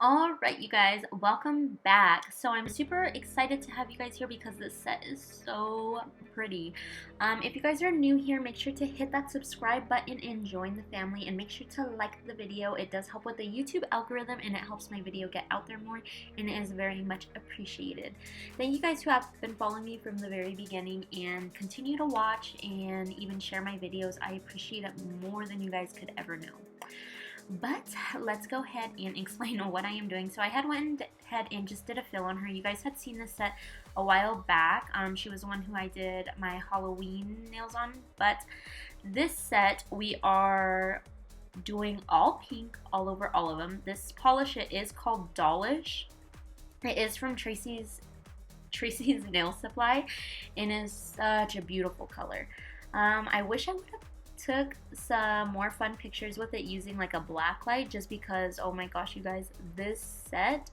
Alright, you guys, welcome back. So I'm super excited to have you guys here because this set is so pretty. If you guys are new here, make sure to hit that subscribe button and join the family, and make sure to like the video. It does help with the YouTube algorithm and it helps my video get out there more, and it is very much appreciated. Thank you guys who have been following me from the very beginning and continue to watch and even share my videos. I appreciate it more than you guys could ever know. But let's go ahead and explain what I am doing. So I went ahead and just did a fill on her. You guys had seen this set a while back. She was the one who I did my Halloween nails on. But this set, we are doing all pink all over all of them. This polish, it is called Dollish. It is from Tracy's Nail Supply and is such a beautiful color. I wish I would have took some more fun pictures with it using like a black light, just because, oh my gosh, you guys, this set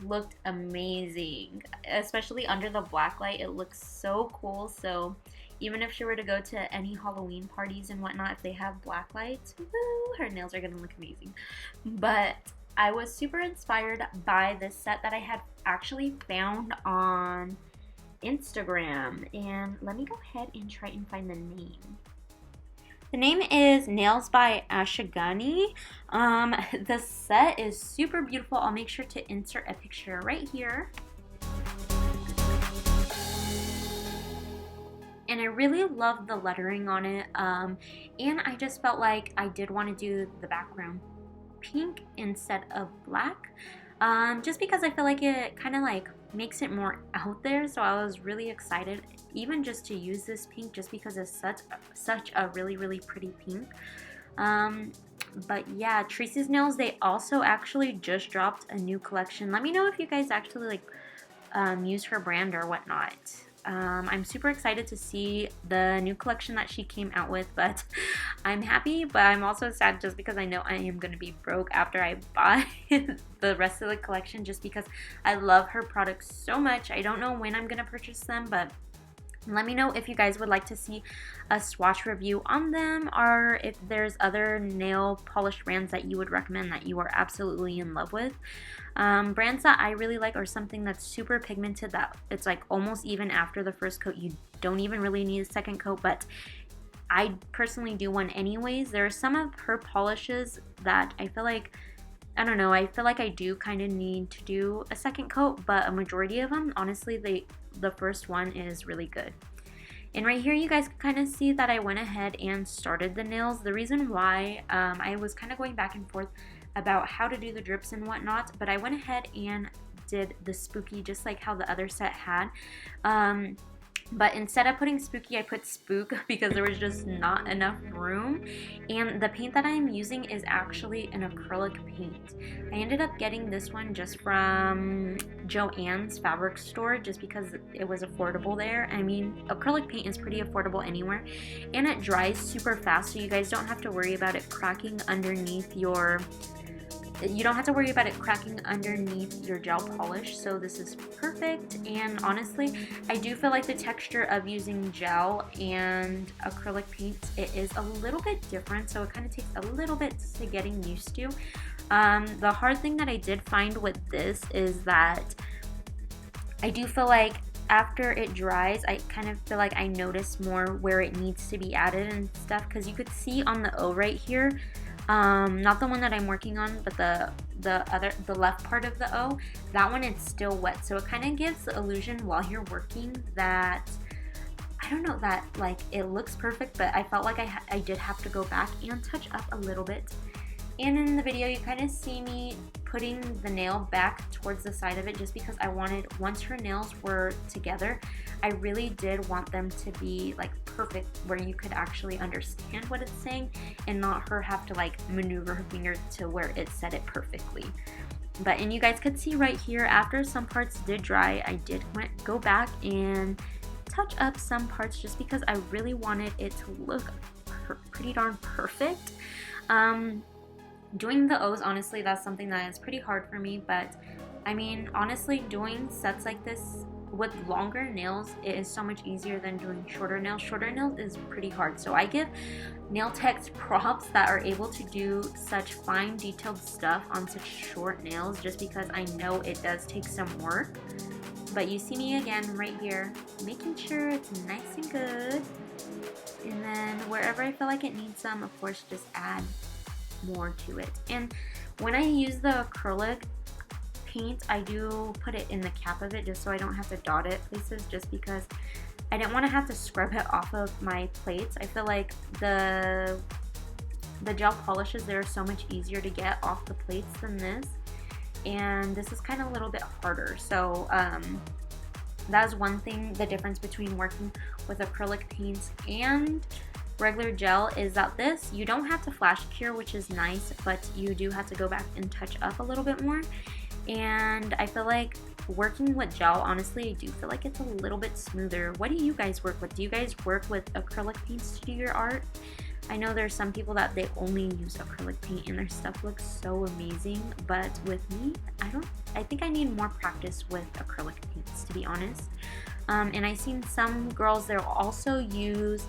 looked amazing, especially under the black light. It looks so cool. So even if she were to go to any Halloween parties and whatnot, if they have black lights, woo, her nails are gonna look amazing. But I was super inspired by this set that I had actually found on Instagram, and let me go ahead and try and find the name. The name is Nails by Ashigani. The set is super beautiful. I'll make sure to insert a picture right here. And I really love the lettering on it. And I just felt like I did want to do the background pink instead of black. Just because I feel like it kind of like makes it more out there. So I was really excited even just to use this pink, just because it's such a really pretty pink. But yeah, Tracy's Nails, they also actually just dropped a new collection. Let me know if you guys actually like use her brand or whatnot. I'm super excited to see the new collection that she came out with, but I'm happy, but I'm also sad just because I know I am going to be broke after I buy the rest of the collection, just because I love her products so much. I don't know when I'm going to purchase them, but let me know if you guys would like to see a swatch review on them, or if there's other nail polish brands that you would recommend that you are absolutely in love with. Brands that I really like are something that's super pigmented, that it's like almost even after the first coat. You don't even really need a second coat, but I personally do one anyways. There are some of her polishes that I feel like, I don't know, I feel like I do kind of need to do a second coat, but a majority of them, honestly, the first one is really good. And right here you guys can kind of see that I went ahead and started the nails. The reason why, I was kind of going back and forth about how to do the drips and whatnot, but I went ahead and did the spooky just like how the other set had. But instead of putting spooky, I put spook because there was just not enough room. And the paint that I'm using is actually an acrylic paint. I ended up getting this one just from Joann's fabric store, just because it was affordable there. I mean, acrylic paint is pretty affordable anywhere, and it dries super fast, so you guys don't have to worry about it cracking underneath your gel polish. So this is perfect. And honestly, I do feel like the texture of using gel and acrylic paint, it is a little bit different, so it kind of takes a little bit to getting used to. The hard thing that I did find with this is that I do feel like after it dries, I kind of feel like I notice more where it needs to be added and stuff, because you could see on the O right here, not the one that I'm working on, but the left part of the O, that one, it's still wet. So it kind of gives the illusion while you're working that, I don't know, that like it looks perfect, but I felt like I did have to go back and touch up a little bit. And in the video, you kind of see me putting the nail back towards the side of it, just because I wanted, once her nails were together, I really did want them to be like perfect, where you could actually understand what it's saying and not her have to like maneuver her finger to where it said it perfectly. But, and you guys could see right here, after some parts did dry, I did go back and touch up some parts, just because I really wanted it to look pretty darn perfect. Doing the O's, honestly, that's something that is pretty hard for me, but I mean, honestly, doing sets like this with longer nails, it is so much easier than doing shorter nails. Shorter nails is pretty hard, so I give nail techs props that are able to do such fine detailed stuff on such short nails, just because I know it does take some work. But you see me again right here, making sure it's nice and good. And then wherever I feel like it needs some, of course, just add more to it. And when I use the acrylic paint, I do put it in the cap of it just so I don't have to dot it places, just because I didn't want to have to scrub it off of my plates. I feel like the gel polishes, they're so much easier to get off the plates than this, and this is kind of a little bit harder. So that's one thing, the difference between working with acrylic paints and regular gel is that this, you don't have to flash cure, which is nice, but you do have to go back and touch up a little bit more. And I feel like working with gel, honestly, I do feel like it's a little bit smoother. What do you guys work with? Do you guys work with acrylic paints to do your art? I know there's some people that they only use acrylic paint and their stuff looks so amazing, but with me, I think I need more practice with acrylic paints, to be honest. And I've seen some girls, they'll also use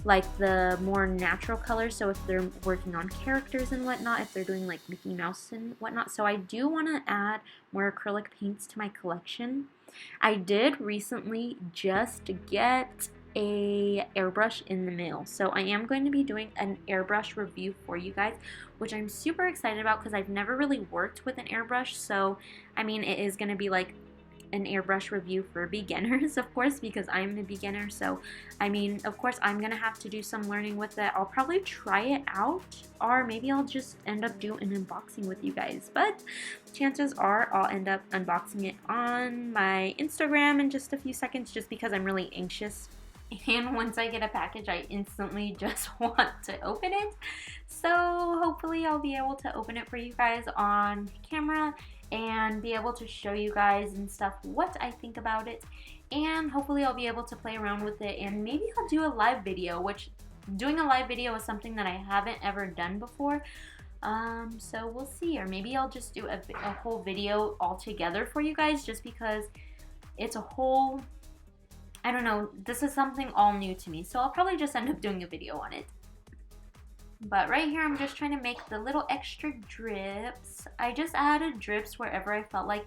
like the more natural colors, so if they're working on characters and whatnot, if they're doing like Mickey Mouse and whatnot. So I do want to add more acrylic paints to my collection. I did recently just get a airbrush in the mail, so I am going to be doing an airbrush review for you guys, which I'm super excited about because I've never really worked with an airbrush. So I mean, it is going to be like an airbrush review for beginners, of course, because I'm a beginner. So I mean, of course, I'm gonna have to do some learning with it. I'll probably try it out, or maybe I'll just end up doing an unboxing with you guys, but chances are I'll end up unboxing it on my Instagram in just a few seconds, just because I'm really anxious, and once I get a package, I instantly just want to open it. So hopefully I'll be able to open it for you guys on camera and be able to show you guys and stuff what I think about it, and hopefully I'll be able to play around with it, and maybe I'll do a live video, which doing a live video is something that I haven't ever done before. So we'll see, or maybe I'll just do a whole video all together for you guys, just because it's a whole, I don't know, this is something all new to me, so I'll probably just end up doing a video on it. But right here, I'm just trying to make the little extra drips. I just added drips wherever I felt like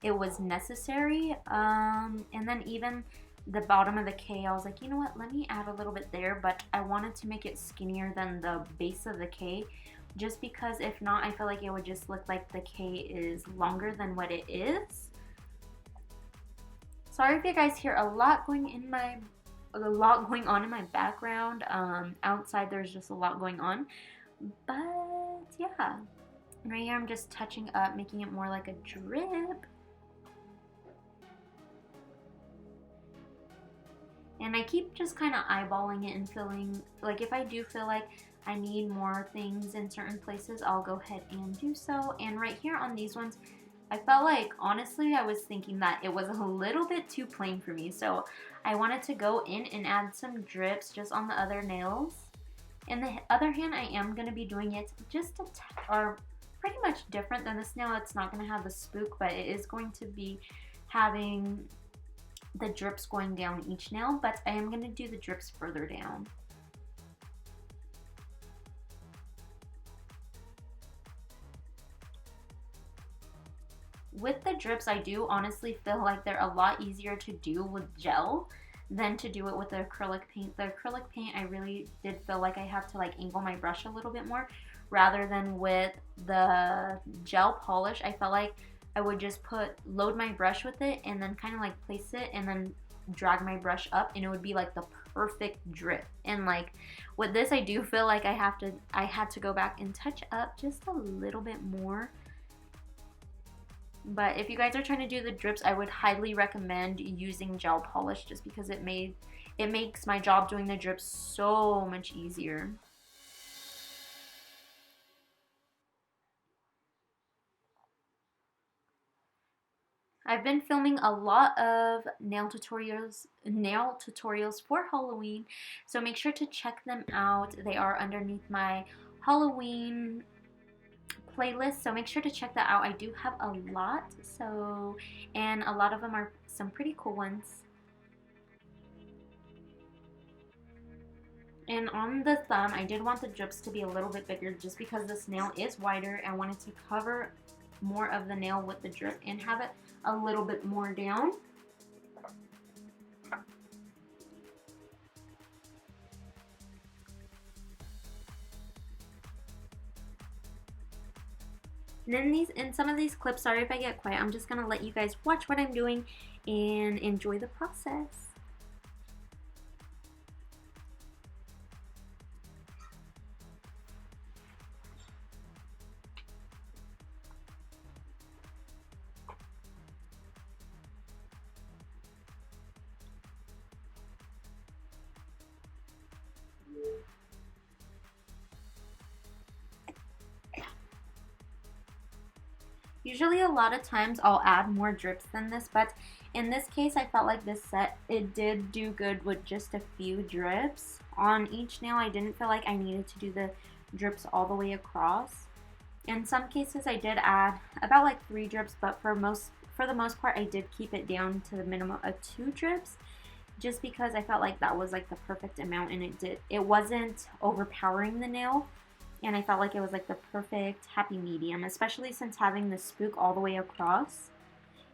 it was necessary. And then even the bottom of the K, I was like, you know what, let me add a little bit there, but I wanted to make it skinnier than the base of the K, just because if not, I feel like it would just look like the K is longer than what it is. Sorry if you guys hear a lot going on in my background. Outside there's just a lot going on, but yeah. Right here I'm just touching up, making it more like a drip. And I keep just kind of eyeballing it and feeling like if I do feel like I need more things in certain places, I'll go ahead and do so. And right here on these ones, I felt like, honestly, I was thinking that it was a little bit too plain for me, so I wanted to go in and add some drips just on the other nails. In the other hand, I am going to be doing it just or pretty much different than this nail. It's not going to have the spook, but it is going to be having the drips going down each nail, but I am going to do the drips further down. With the drips, I do honestly feel like they're a lot easier to do with gel than to do it with the acrylic paint. The acrylic paint, I really did feel like I have to like angle my brush a little bit more, rather than with the gel polish. I felt like I would just load my brush with it and then kind of like place it and then drag my brush up, and it would be like the perfect drip. And like with this, I do feel like I had to go back and touch up just a little bit more. But if you guys are trying to do the drips, I would highly recommend using gel polish, just because it makes my job doing the drips so much easier. I've been filming a lot of nail tutorials for Halloween, so make sure to check them out. They are underneath my Halloween playlist, so make sure to check that out. I do have a lot, so, and a lot of them are some pretty cool ones. And on the thumb, I did want the drips to be a little bit bigger just because this nail is wider. I wanted to cover more of the nail with the drip and have it a little bit more down. And in some of these clips, sorry if I get quiet, I'm just gonna let you guys watch what I'm doing and enjoy the process. Usually a lot of times I'll add more drips than this, but in this case I felt like this set, it did do good with just a few drips. On each nail I didn't feel like I needed to do the drips all the way across. In some cases I did add about like 3 drips, but for the most part I did keep it down to the minimum of 2 drips just because I felt like that was like the perfect amount, and it wasn't overpowering the nail. And I felt like it was like the perfect happy medium, especially since having the spook all the way across.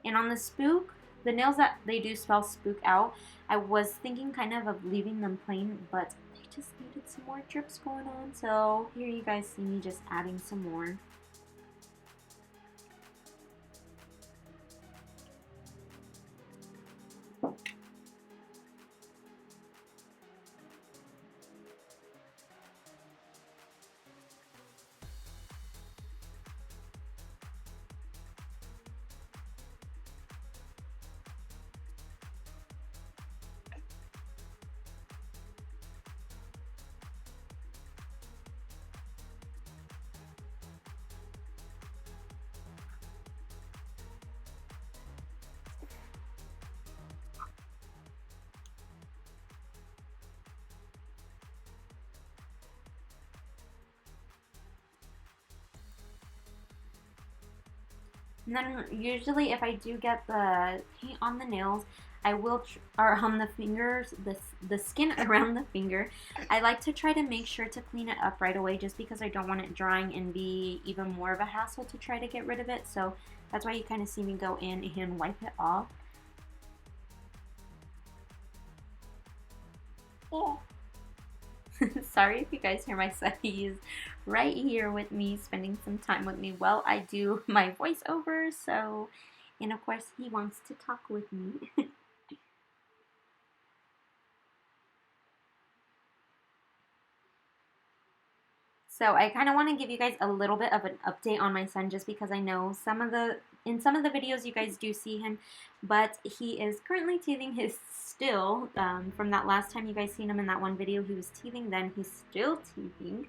And on the spook, the nails that they do spell spook out, I was thinking kind of leaving them plain, but they just needed some more drips going on. So here you guys see me just adding some more. And then usually if I do get the paint on the nails, I will, or on the fingers, the skin around the finger, I like to try to make sure to clean it up right away just because I don't want it drying and be even more of a hassle to try to get rid of it. So that's why you kind of see me go in and wipe it off. Oh. Sorry if you guys hear my son. He's right here with me, spending some time with me while I do my voiceover. So, and of course, he wants to talk with me. So I kind of want to give you guys a little bit of an update on my son just because I know in some of the videos you guys do see him, but he is currently teething. His still, from that last time you guys seen him in that one video, he was teething then, he's still teething,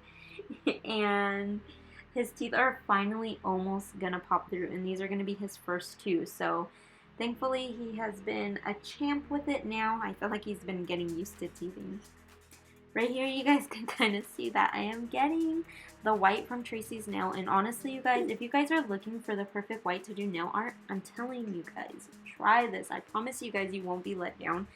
and his teeth are finally almost gonna pop through, and these are gonna be his first 2, so thankfully he has been a champ with it now. I feel like he's been getting used to teething. Right here, you guys can kind of see that I am getting the white from Tracy's nail. And honestly, you guys, if you guys are looking for the perfect white to do nail art, I'm telling you guys, try this. I promise you guys you won't be let down.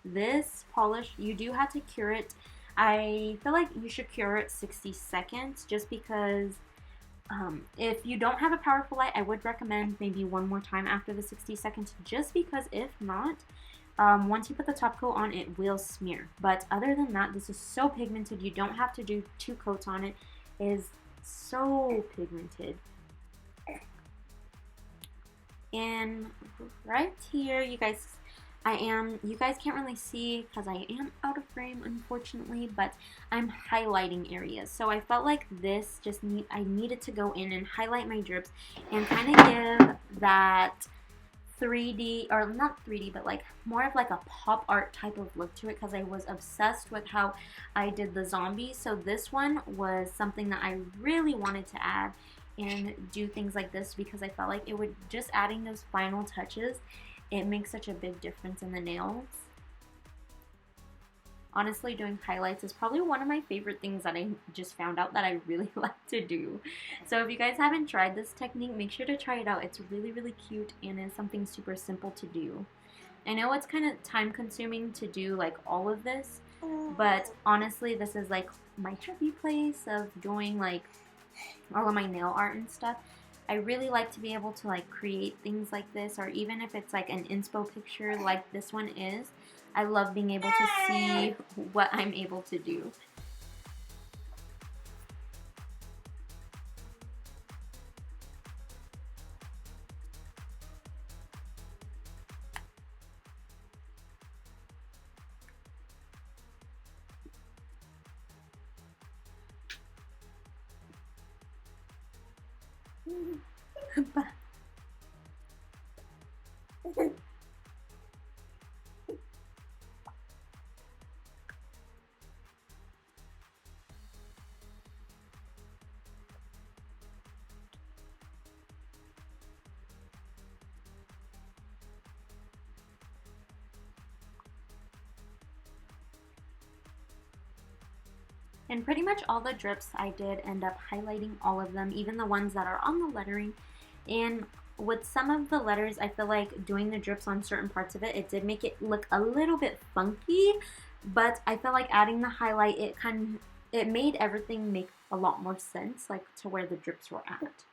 This polish, you do have to cure it. I feel like you should cure it 60 seconds just because if you don't have a powerful light, I would recommend maybe one more time after the 60 seconds just because if not, once you put the top coat on, it will smear. But other than that, this is so pigmented. You don't have to do 2 coats on it. It is so pigmented. And right here, you guys can't really see because I am out of frame, unfortunately, but I'm highlighting areas. So I felt like this I needed to go in and highlight my drips and kind of give that 3D, or not 3D, but like more of like a pop art type of look to it because I was obsessed with how I did the zombies. So this one was something that I really wanted to add and do things like this because I felt like it would, just adding those final touches, it makes such a big difference in the nails. honestly, doing highlights is probably one of my favorite things that I just found out that I really like to do. So if you guys haven't tried this technique, make sure to try it out. It's really, really cute and is something super simple to do. I know it's kind of time consuming to do like all of this, but honestly, this is like my happy place of doing like all of my nail art and stuff. I really like to be able to like create things like this, or even if it's like an inspo picture like this one is, I love being able to see what I'm able to do. And pretty much all the drips I did end up highlighting all of them, even the ones that are on the lettering. And with some of the letters, I feel like doing the drips on certain parts of it, it did make it look a little bit funky, but I felt like adding the highlight, it made everything make a lot more sense, like to where the drips were at.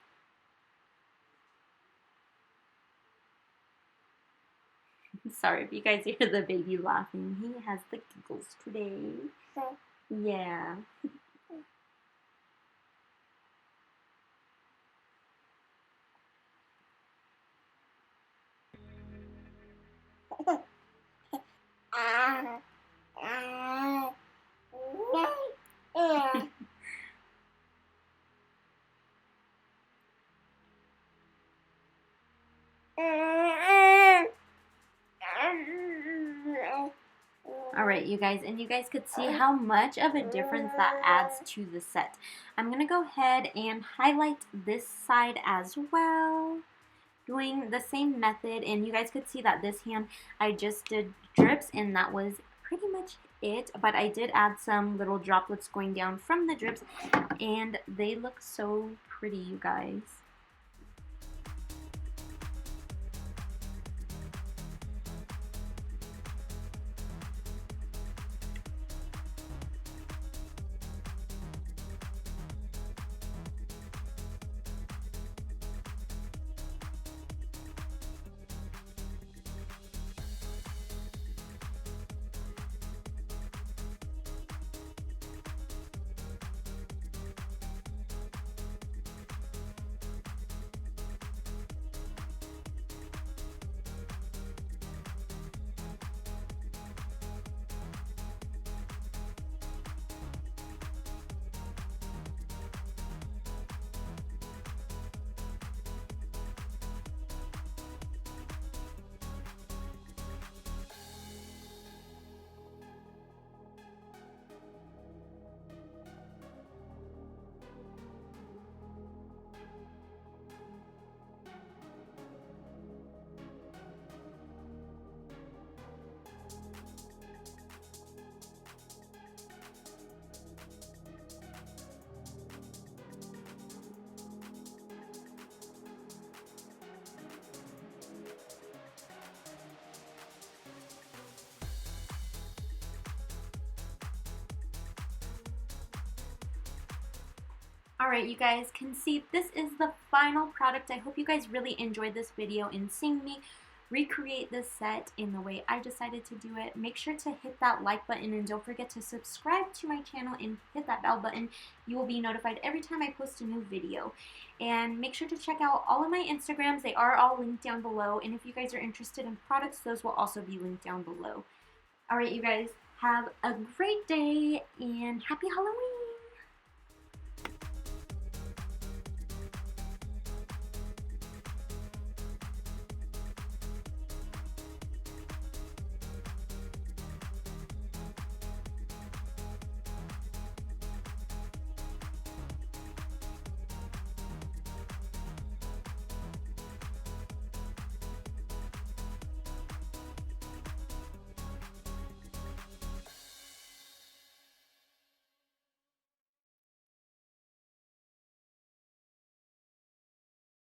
Sorry if you guys hear the baby laughing. He has the giggles today. Yeah. Alright, you guys, and you guys could see how much of a difference that adds to the set. I'm going to go ahead and highlight this side as well, doing the same method, and you guys could see that this hand I just did drips, and that was pretty much it, but I did add some little droplets going down from the drips, and they look so pretty, you guys. Alright, you guys can see this is the final product. I hope you guys really enjoyed this video and seeing me recreate this set in the way I decided to do it. Make sure to hit that like button and don't forget to subscribe to my channel and hit that bell button. You will be notified every time I post a new video. And make sure to check out all of my Instagrams. They are all linked down below. And if you guys are interested in products, those will also be linked down below. Alright, you guys, have a great day and happy Halloween!